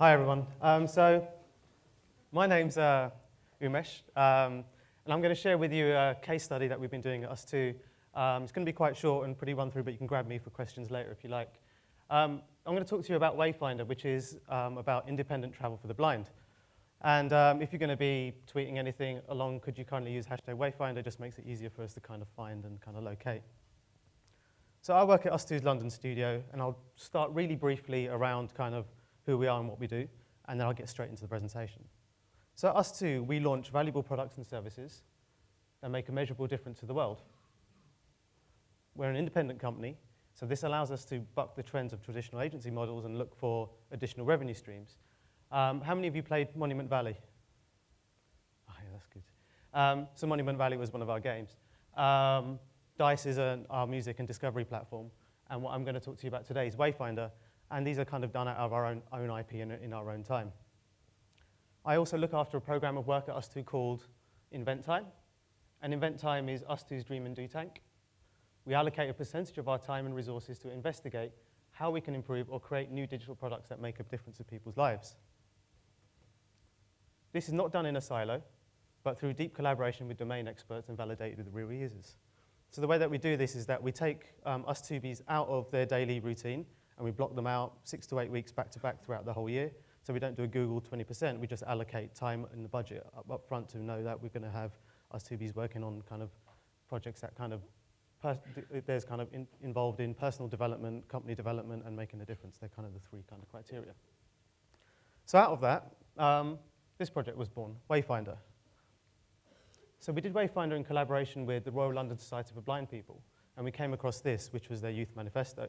Hi everyone. My name's Umesh, and I'm going to share with you a case study that we've been doing at ustwo. It's going to be quite short and pretty run through, but you can grab me for questions later if you like. I'm going to talk to you about Wayfindr, which is about independent travel for the blind. And if you're going to be tweeting anything along, could you kindly use #Wayfindr? It just makes it easier for us to kind of find and kind of locate. So I work at ustwo's London studio, and I'll start really briefly around kind of who we are and what we do, and then I'll get straight into the presentation. So at ustwo, we launch valuable products and services that make a measurable difference to the world. We're an independent company, so this allows us to buck the trends of traditional agency models and look for additional revenue streams. How many of you played Monument Valley? Oh, yeah, that's good. So Monument Valley was one of our games. DICE is our music and discovery platform, and what I'm going to talk to you about today is Wayfindr, and these are kind of done out of our own IP in our own time. I also look after a program of work at ustwo called Invent Time, and Invent Time is ustwo's dream and do tank. We allocate a percentage of our time and resources to investigate how we can improve or create new digital products that make a difference in people's lives. This is not done in a silo, but through deep collaboration with domain experts and validated with real users. So the way that we do this is that we take ustwobies out of their daily routine, and we block them out 6 to 8 weeks back to back throughout the whole year. So we don't do a Google 20%, we just allocate time and the budget up front to know that we're going to have ustwobies working on kind of projects that kind of, there's kind of involved in personal development, company development, and making a difference. They're kind of the three kind of criteria. So out of that, this project was born, Wayfindr. So we did Wayfindr in collaboration with the Royal London Society for Blind People, and we came across this, which was their Youth Manifesto.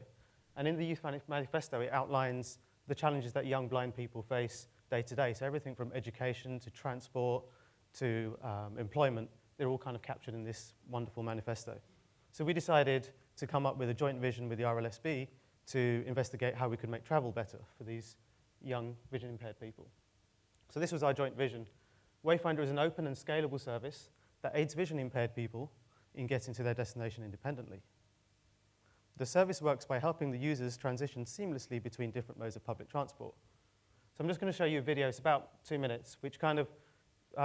And in the Youth Manifesto, it outlines the challenges that young blind people face day to day. So everything from education to transport to employment, they're all kind of captured in this wonderful manifesto. So we decided to come up with a joint vision with the RLSB to investigate how we could make travel better for these young vision impaired people. So this was our joint vision. Wayfindr is an open and scalable service that aids vision impaired people in getting to their destination independently. The service works by helping the users transition seamlessly between different modes of public transport. So I'm just going to show you a video. It's about 2 minutes, which kind of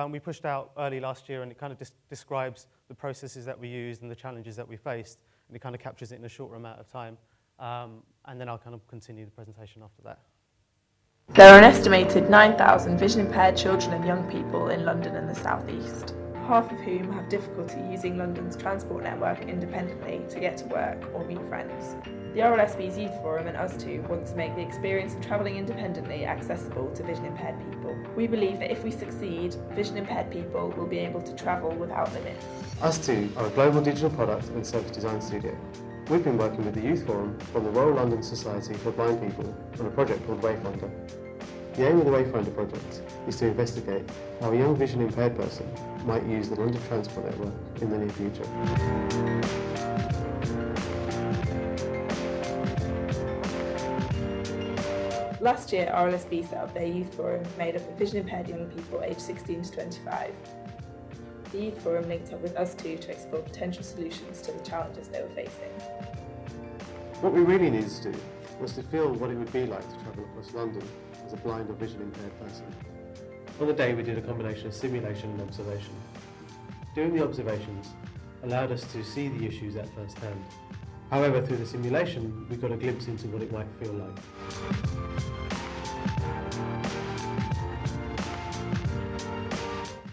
we pushed out early last year, and it kind of describes the processes that we used and the challenges that we faced, and it kind of captures it in a shorter amount of time. And then I'll kind of continue the presentation after that. There are an estimated 9,000 vision impaired children and young people in London and the South East, half of whom have difficulty using London's transport network independently to get to work or meet friends. The RLSB's Youth Forum and ustwo want to make the experience of travelling independently accessible to vision impaired people. We believe that if we succeed, vision impaired people will be able to travel without limits. ustwo are a global digital product and service design studio. We've been working with the Youth Forum from the Royal London Society for Blind People on a project called Wayfindr. The aim of the Wayfindr project is to investigate how a young vision impaired person might use the London transport network in the near future. Last year, RLSB set up their Youth Forum made up of vision impaired young people aged 16 to 25. The Youth Forum linked up with ustwo to explore potential solutions to the challenges they were facing. What we really needed to do was to feel what it would be like to travel across London as a blind or vision impaired person. On the day we did a combination of simulation and observation. Doing the observations allowed us to see the issues at first hand. However, through the simulation, we got a glimpse into what it might feel like.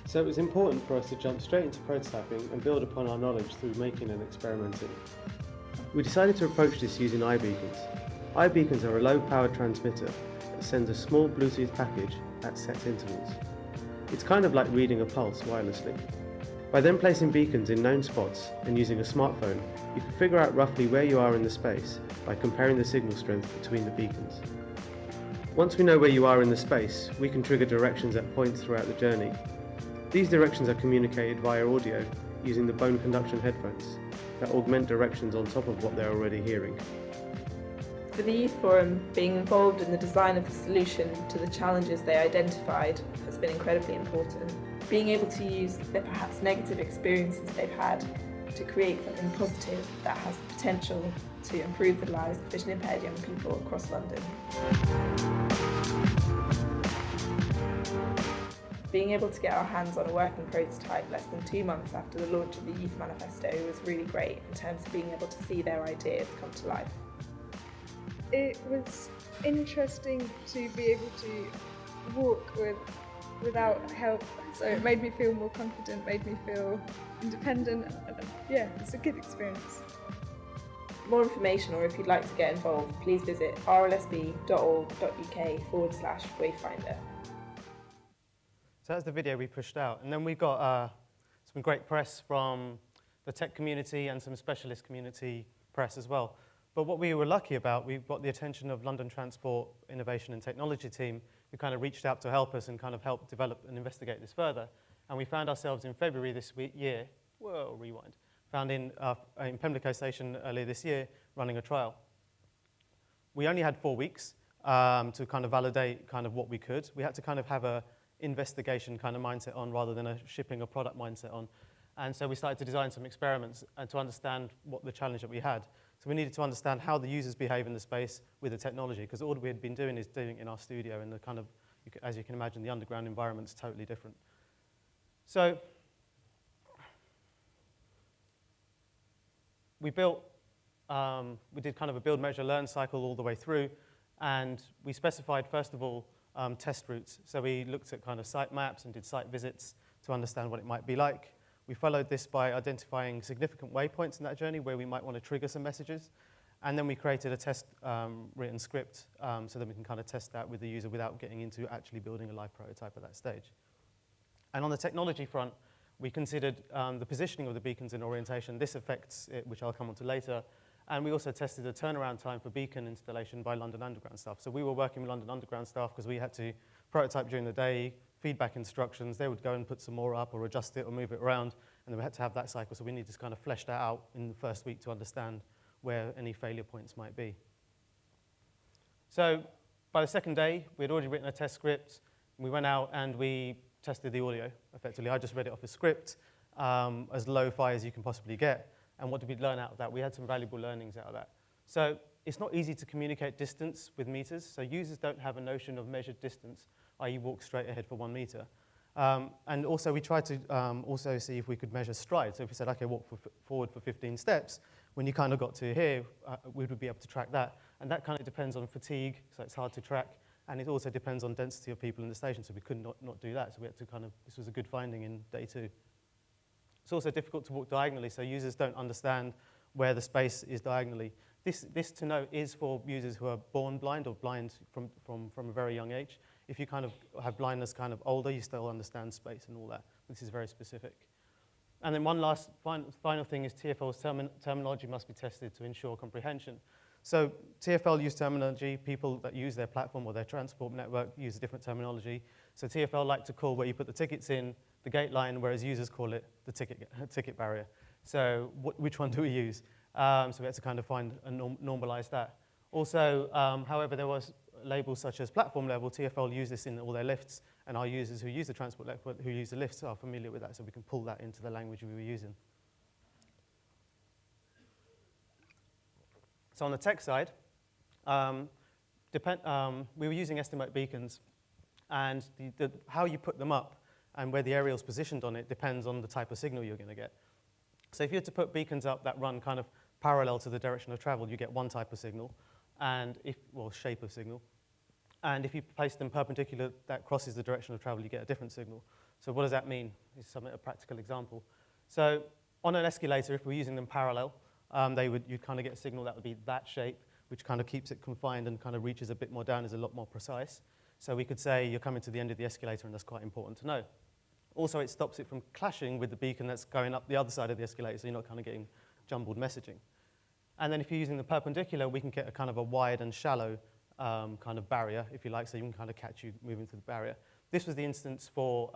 So it was important for us to jump straight into prototyping and build upon our knowledge through making and experimenting. We decided to approach this using iBeacons. iBeacons are a low-powered transmitter that sends a small Bluetooth package at set intervals. It's kind of like reading a pulse wirelessly. By then placing beacons in known spots and using a smartphone, you can figure out roughly where you are in the space by comparing the signal strength between the beacons. Once we know where you are in the space, we can trigger directions at points throughout the journey. These directions are communicated via audio using the bone conduction headphones that augment directions on top of what they're already hearing. For the Youth Forum, being involved in the design of the solution to the challenges they identified has been incredibly important. Being able to use the perhaps negative experiences they've had to create something positive that has the potential to improve the lives of vision impaired young people across London. Being able to get our hands on a working prototype less than 2 months after the launch of the Youth Manifesto was really great in terms of being able to see their ideas come to life. It was interesting to be able to walk without help, so it made me feel more confident, made me feel independent. Yeah, it's a good experience. For more information, or if you'd like to get involved, please visit rlsb.org.uk/Wayfinder. So that's the video we pushed out. And then we got some great press from the tech community and some specialist community press as well. But what we were lucky about, we got the attention of London Transport Innovation and Technology team, who kind of reached out to help us and kind of help develop and investigate this further. And we found ourselves in February this year, found in Pimlico Station earlier this year, running a trial. We only had 4 weeks to kind of validate kind of what we could. We had to kind of have a investigation kind of mindset on rather than a shipping a product mindset on. And so we started to design some experiments and to understand what the challenge that we had. So we needed to understand how the users behave in the space with the technology, because all we had been doing is doing it in our studio, and the kind of, as you can imagine, the underground environment's totally different. So we built, we did kind of a build, measure, learn cycle all the way through, and we specified, first of all, test routes. So we looked at kind of site maps and did site visits to understand what it might be like. We followed this by identifying significant waypoints in that journey where we might want to trigger some messages. And then we created a test written script so that we can kind of test that with the user without getting into actually building a live prototype at that stage. And on the technology front, we considered the positioning of the beacons in orientation. This affects it, which I'll come on to later. And we also tested the turnaround time for beacon installation by London Underground staff. So we were working with London Underground staff because we had to prototype during the day, feedback instructions. They would go and put some more up or adjust it or move it around. And then we had to have that cycle. So we needed to kind of flesh that out in the first week to understand where any failure points might be. So by the second day, we had already written a test script. We went out and we tested the audio, effectively. I just read it off a script, as lo-fi as you can possibly get. And what did we learn out of that? We had some valuable learnings out of that. So it's not easy to communicate distance with meters. So users don't have a notion of measured distance, i.e. walk straight ahead for 1 meter. And also we tried to also see if we could measure stride. So if we said, okay, walk forward for 15 steps, when you kind of got to here, we would be able to track that. And that kind of depends on fatigue, so it's hard to track. And it also depends on density of people in the station, so we could not do that. So we had to kind of, this was a good finding in day 2. It's also difficult to walk diagonally, so users don't understand where the space is diagonally. This to note is for users who are born blind or blind from a very young age. If you kind of have blindness kind of older, you still understand space and all that. This is very specific. And then one last final thing is TfL's terminology must be tested to ensure comprehension. So TfL use terminology. People that use their platform or their transport network use a different terminology. So TfL like to call where you put the tickets in the gate line, whereas users call it the ticket barrier. So which one do we use? So we had to kind of find and normalize that. Also, however, there was labels such as platform level. TfL use this in all their lifts, and our users who use the transport network, who use the lifts, are familiar with that, so we can pull that into the language we were using. So on the tech side, we were using estimate beacons, and how you put them up and where the aerial's positioned on it depends on the type of signal you're going to get. So if you had to put beacons up that run kind of parallel to the direction of travel, you get one type of signal, shape of signal. And if you place them perpendicular that crosses the direction of travel, you get a different signal. So what does that mean? This is a practical example. So on an escalator, if we're using them parallel, you'd kind of get a signal that would be that shape, which kind of keeps it confined and kind of reaches a bit more down, is a lot more precise. So we could say you're coming to the end of the escalator, and that's quite important to know. Also, it stops it from clashing with the beacon that's going up the other side of the escalator, so you're not kind of getting jumbled messaging. And then if you're using the perpendicular, we can get a kind of a wide and shallow kind of barrier, if you like, so you can kind of catch you moving through the barrier. This was the instance for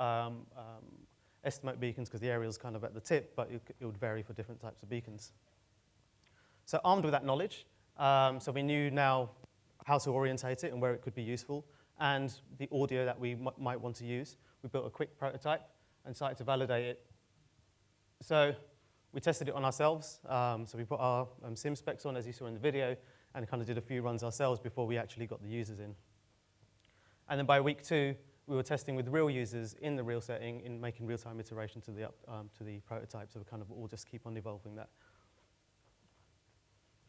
estimate beacons because the aerial's kind of at the tip, but it would vary for different types of beacons. So armed with that knowledge, so we knew now how to orientate it and where it could be useful, and the audio that we might want to use. We built a quick prototype and started to validate it. So we tested it on ourselves. So we put our sim specs on, as you saw in the video, and kind of did a few runs ourselves before we actually got the users in. And then by week 2, we were testing with real users in the real setting in making real-time iteration to the prototype, so we kind of all just keep on evolving that.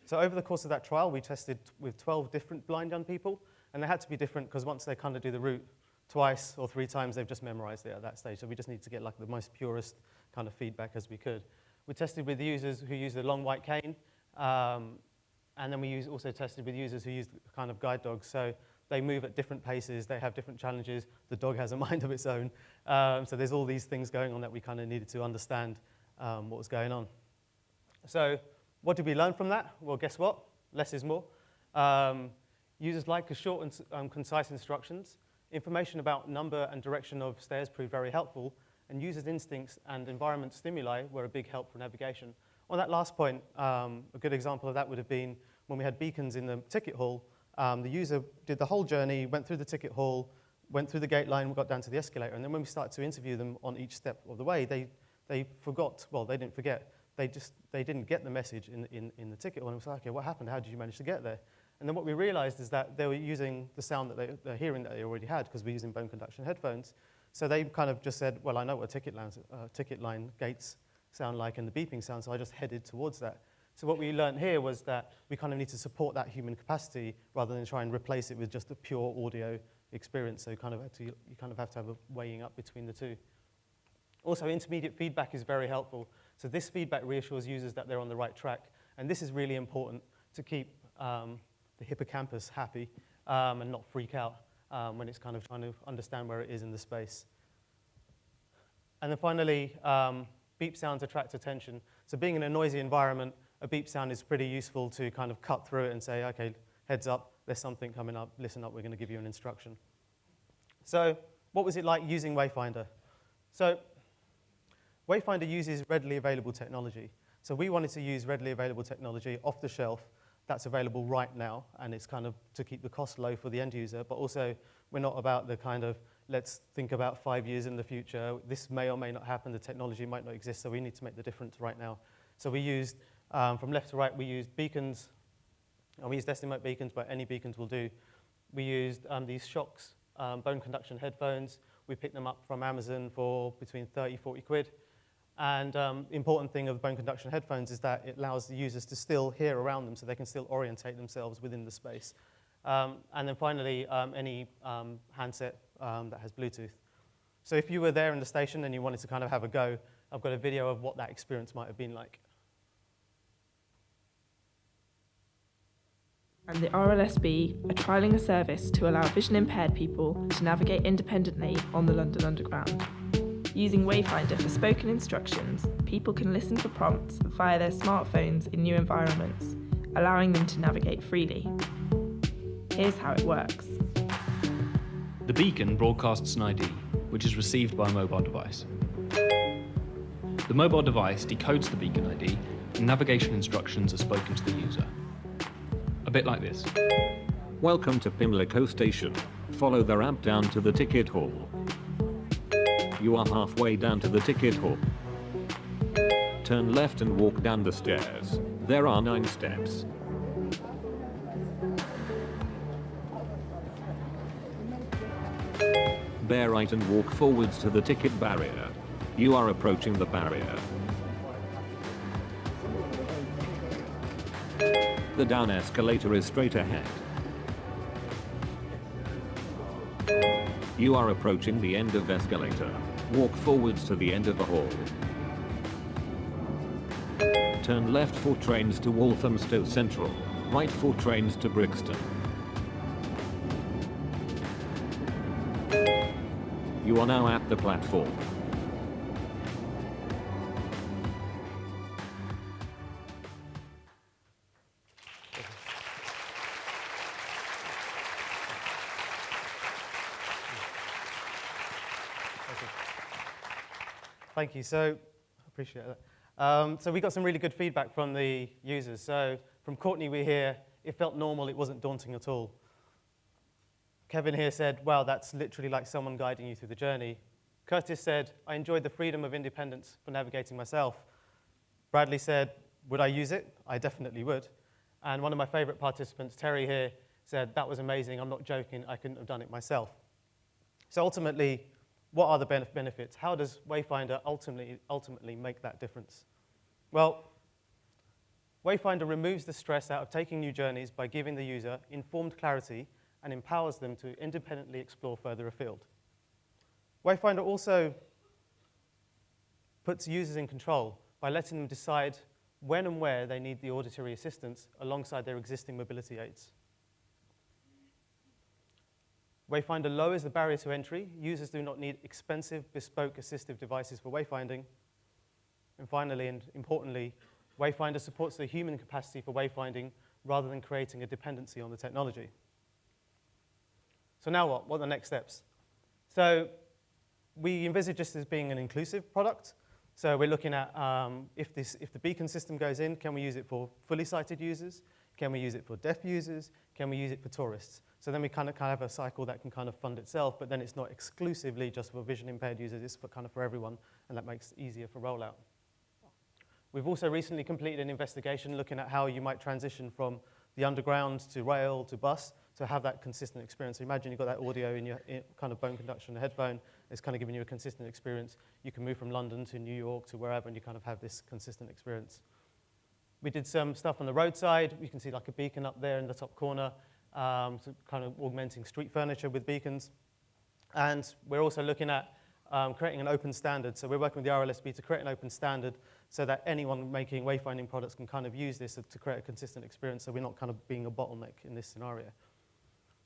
So over the course of that trial, we tested with 12 different blind young people, and they had to be different because once they kind of do the route twice or 3 times, they've just memorized it at that stage. So we just need to get like the most purest kind of feedback as we could. We tested with users who use the long white cane, and then we also tested with users who use kind of guide dogs. So they move at different paces, they have different challenges, the dog has a mind of its own. So there's all these things going on that we kind of needed to understand what was going on. So what did we learn from that? Well, guess what? Less is more. Users like short and concise instructions. Information about number and direction of stairs proved very helpful, and users' instincts and environment stimuli were a big help for navigation. On that last point, a good example of that would have been when we had beacons in the ticket hall. The user did the whole journey, went through the ticket hall, went through the gate line, got down to the escalator, and then when we started to interview them on each step of the way, they forgot, well, they didn't forget, they didn't get the message in the ticket hall, and it was like, okay, what happened? How did you manage to get there? And then what we realized is that they were using the sound that they're hearing that they already had, because we're using bone conduction headphones. So they kind of just said, well, I know what ticket line gates sound like and the beeping sound, so I just headed towards that. So what we learned here was that we kind of need to support that human capacity rather than try and replace it with just a pure audio experience. So you kind of have to have a weighing up between the two. Also, intermediate feedback is very helpful. So this feedback reassures users that they're on the right track. And this is really important to keep the hippocampus happy and not freak out when it's kind of trying to understand where it is in the space. And then finally, beep sounds attract attention. So being in a noisy environment, a beep sound is pretty useful to kind of cut through it and say, okay, heads up, there's something coming up, listen up, we're going to give you an instruction. So what was it like using Wayfinder? So Wayfinder uses readily available technology. So we wanted to use readily available technology off the shelf that's available right now, and it's kind of to keep the cost low for the end user, but also we're not about the kind of, let's think about 5 years in the future, this may or may not happen, the technology might not exist, so we need to make the difference right now. So we used, from left to right, we used beacons, and we used estimate beacons, but any beacons will do. We used these Shocks bone conduction headphones. We picked them up from Amazon for between 30, 40 quid. And the important thing of bone conduction headphones is that it allows the users to still hear around them so they can still orientate themselves within the space. And then finally, any handset that has Bluetooth. So if you were there in the station and you wanted to kind of have a go, I've got a video of what that experience might have been like. And the RLSB are trialling a service to allow vision impaired people to navigate independently on the London Underground. Using Wayfinder for spoken instructions, people can listen for prompts via their smartphones in new environments, allowing them to navigate freely. Here's how it works. The beacon broadcasts an ID, which is received by a mobile device. The mobile device decodes the beacon ID, and navigation instructions are spoken to the user. A bit like this. Welcome to Pimlico Station. Follow the ramp down to the ticket hall. You are halfway down to the ticket hall. Turn left and walk down the stairs. There are 9 steps. Bear right and walk forwards to the ticket barrier. You are approaching the barrier. The down escalator is straight ahead. You are approaching the end of escalator. Walk forwards to the end of the hall. Turn left for trains to Walthamstow Central. Right for trains to Brixton. You are now at the platform. Thank you. So, appreciate that. So we got some really good feedback from the users. So from Courtney, we hear, it felt normal, it wasn't daunting at all. Kevin here said, wow, that's literally like someone guiding you through the journey. Curtis said, I enjoyed the freedom of independence for navigating myself. Bradley said, would I use it? I definitely would. And one of my favorite participants, Terry here, said, that was amazing, I'm not joking, I couldn't have done it myself. So ultimately, what are the benefits? How does Wayfinder ultimately make that difference? Well, Wayfinder removes the stress out of taking new journeys by giving the user informed clarity and empowers them to independently explore further afield. Wayfinder also puts users in control by letting them decide when and where they need the auditory assistance alongside their existing mobility aids. Wayfinder lowers the barrier to entry. Users do not need expensive, bespoke assistive devices for wayfinding. And finally, and importantly, Wayfinder supports the human capacity for wayfinding rather than creating a dependency on the technology. So now what? What are the next steps? So we envisage this as being an inclusive product. So we're looking at if the beacon system goes in, can we use it for fully sighted users? Can we use it for deaf users? Can we use it for tourists? So then we kind of have a cycle that can kind of fund itself, but then it's not exclusively just for vision impaired users, it's for kind of for everyone, and that makes it easier for rollout. We've also recently completed an investigation looking at how you might transition from the underground to rail to bus to have that consistent experience. So imagine you've got that audio in your kind of bone conduction in the headphone. It's kind of giving you a consistent experience. You can move from London to New York to wherever, and you kind of have this consistent experience. We did some stuff on the roadside. You can see like a beacon up there in the top corner, so kind of augmenting street furniture with beacons. And we're also looking at creating an open standard. So we're working with the RLSB to create an open standard so that anyone making wayfinding products can kind of use this to create a consistent experience, so we're not kind of being a bottleneck in this scenario.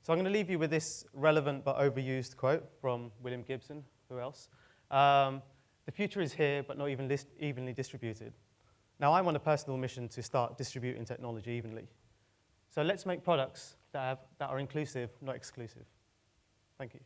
So I'm going to leave you with this relevant but overused quote from William Gibson. Who else? The future is here, but not even evenly distributed. Now, I'm on a personal mission to start distributing technology evenly. So let's make products that are inclusive, not exclusive. Thank you.